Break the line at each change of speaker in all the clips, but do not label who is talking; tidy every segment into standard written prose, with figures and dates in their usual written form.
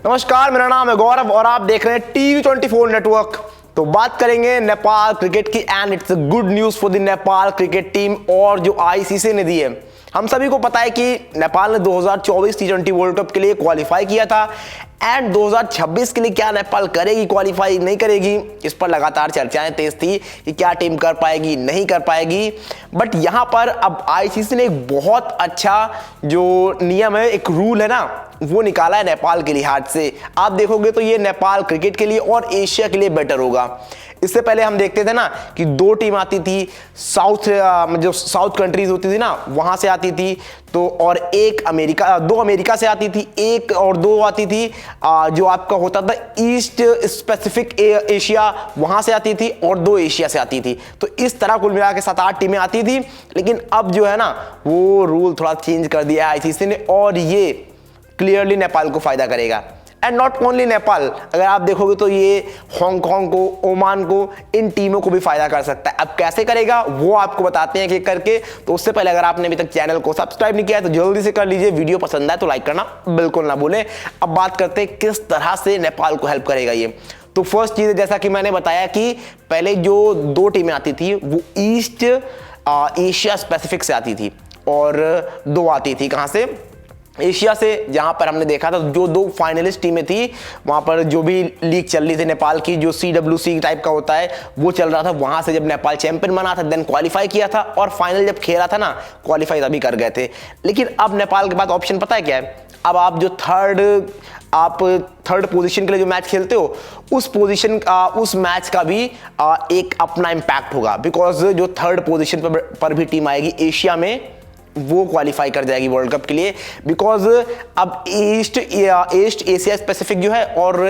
नमस्कार, मेरा नाम है गौरव और आप देख रहे हैं टीवी24 नेटवर्क। तो बात करेंगे नेपाल क्रिकेट की and it's good news for the Nepal cricket team और जो आईसीसी ने दी है। हम सभी को पता है कि नेपाल ने 2024 टी20 वर्ल्ड कप के लिए क्वालिफाई किया था एंड 2026 के लिए क्या नेपाल करेगी, क्वालिफाई नहीं करेगी, इस पर लगातार चर्चाएं तेज थी कि क्या टीम कर पाएगी नहीं कर पाएगी। बट यहां पर अब आईसीसी ने एक बहुत अच्छा जो नियम है, एक रूल है ना, वो निकाला है नेपाल के लिहाज से। आप देखोगे तो ये नेपाल क्रिकेट के लिए और एशिया के लिए बेटर होगा। इससे पहले हम देखते थे ना कि दो टीम आती थी, जो साउथ कंट्रीज होती थी ना वहां से आती थी, तो और एक अमेरिका, दो अमेरिका से आती थी, एक और दो आती थी जो आपका होता था ईस्ट स्पेसिफिक एशिया, वहां से आती थी और दो एशिया से आती थी। तो इस तरह कुल मिला के 7-8 टीमें आती थी। लेकिन अब जो है ना वो रूल थोड़ा चेंज कर दिया है आईसीसी ने और ये क्लियरली नेपाल को फायदा करेगा। एंड नॉट ओनली नेपाल, अगर आप देखोगे तो ये हांगकांग को, ओमान को, इन टीमों को भी फायदा कर सकता है। अब कैसे करेगा वो आपको बताते हैं एक करके। तो उससे पहले अगर आपने अभी तक चैनल को सब्सक्राइब नहीं किया है तो जल्दी से कर लीजिए। वीडियो पसंद आए तो लाइक करना बिल्कुल ना भूलें। अब बात करते हैं किस तरह से नेपाल को हेल्प करेगा ये। तो फर्स्ट चीज, जैसा कि मैंने बताया कि पहले जो दो टीमें आती थी वो ईस्ट एशिया स्पेसिफिक से आती थी और दो आती थी कहां से, एशिया से। जहां पर हमने देखा था जो दो फाइनलिस्ट टीमें थी, वहां पर जो भी लीग चल रही थी नेपाल की, जो CWC टाइप का होता है वो चल रहा था, वहां से जब नेपाल चैंपियन बना था देन क्वालिफाई किया था और फाइनल जब खेला था ना क्वालिफाई तभी कर गए थे। लेकिन अब नेपाल के पास ऑप्शन पता है क्या है, अब आप जो थर्ड पोजीशन के लिए जो मैच खेलते हो उस पोजीशन उस मैच का भी एक अपना इंपैक्ट होगा। बिकॉज जो थर्ड पोजीशन पर भी टीम आएगी एशिया में वो क्वालिफाई कर जाएगी वर्ल्ड कप के लिए। बिकॉज अब ईस्ट एशिया स्पेसिफिक जो है और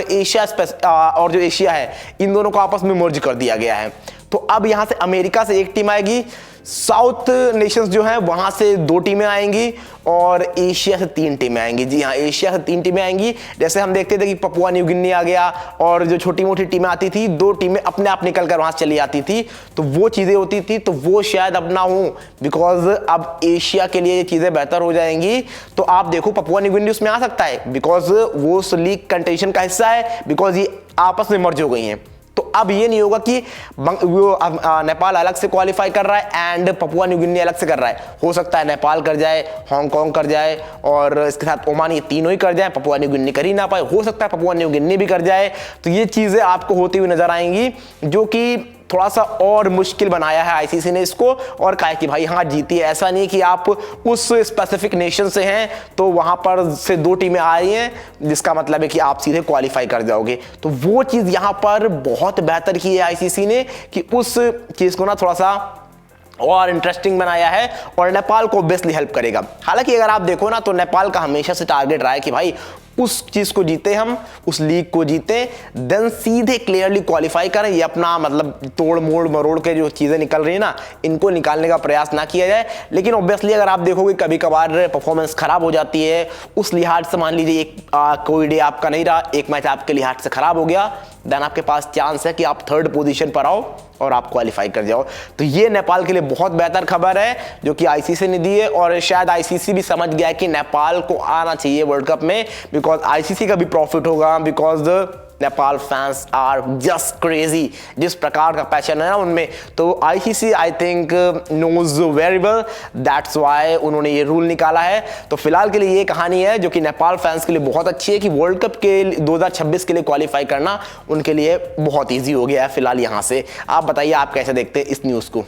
और जो एशिया है, इन दोनों को आपस में मर्ज कर दिया गया है। तो अब यहां से अमेरिका से एक टीम आएगी, साउथ नेशंस जो है वहां से दो टीमें आएंगी और एशिया से 3 टीमें आएंगी। जी हाँ, एशिया से 3 टीमें आएंगी। जैसे हम देखते थे कि पपुआ न्यू गिनी आ गया और जो छोटी मोटी टीमें आती थी, 2 टीमें अपने आप निकल कर वहां से चली आती थी। तो वो चीजें होती थी, तो वो शायद अब ना हो। बिकॉज अब एशिया के लिए ये चीजें बेहतर हो जाएंगी। तो आप देखो पपुआ न्यू गिनी उसमें आ सकता है बिकॉज वो उस लीग कंटेंशन का हिस्सा है, बिकॉज ये आपस में मर्ज हो गई हैं। तो अब ये नहीं होगा कि नेपाल अलग से क्वालिफाई कर रहा है एंड पपुआ न्यू गिनी अलग से कर रहा है। हो सकता है नेपाल कर जाए, हांगकांग कर जाए और इसके साथ ओमान, ये तीनों ही कर जाए, पपुआ न्यू गिनी कर ही ना पाए। हो सकता है पपुआ न्यू गिनी भी कर जाए। तो ये चीजें आपको होती हुई नजर आएंगी, जो कि थोड़ा सा और मुश्किल बनाया है आईसीसी ने इसको। और कहा कि भाई हाँ जीती है, ऐसा नहीं कि आप उस स्पेसिफिक नेशन से हैं तो वहां पर से 2 टीमें आ रही हैं जिसका मतलब है कि आप सीधे क्वालिफाई कर जाओगे। तो वो चीज यहां पर बहुत बेहतर की है आईसीसी ने कि उस चीज को ना थोड़ा सा और इंटरेस्टिंग बनाया है और नेपाल को ऑब्वियसली हेल्प करेगा। हालांकि अगर आप देखो ना तो नेपाल का हमेशा से टारगेट रहा है कि भाई उस चीज को जीते, हम उस लीग को जीते, देन सीधे क्लियरली क्वालिफाई करें। ये अपना मतलब तोड़ मोड़ मरोड़ के जो चीजें निकल रही है ना, इनको निकालने का प्रयास ना किया जाए। लेकिन ऑब्वियसली अगर आप देखोगे कभी कभार परफॉर्मेंस खराब हो जाती है, उस लिहाज से मान लीजिए कोई डे आपका नहीं रहा, एक मैच आपके लिहाज से खराब हो गया, देन आपके पास चांस है कि आप थर्ड पोजीशन पर आओ और आप क्वालिफाई कर जाओ। तो ये नेपाल के लिए बहुत बेहतर खबर है जो कि आईसीसी ने दी है और शायद आईसीसी भी समझ गया है कि नेपाल को आना चाहिए वर्ल्ड कप में। बिकॉज आईसीसी का भी प्रॉफिट होगा, because Nepal fans are just crazy, जिस प्रकार का पैशन है ना उनमें। तो ICC I think knows very well, that's why उन्होंने ये रूल निकाला है। तो फिलहाल के लिए ये कहानी है जो कि नेपाल फैंस के लिए बहुत अच्छी है कि वर्ल्ड कप के 2026 के लिए क्वालिफाई करना उनके लिए बहुत ईजी हो गया है फिलहाल। यहाँ से आप बताइए आप कैसे देखते हैं इस न्यूज़ को।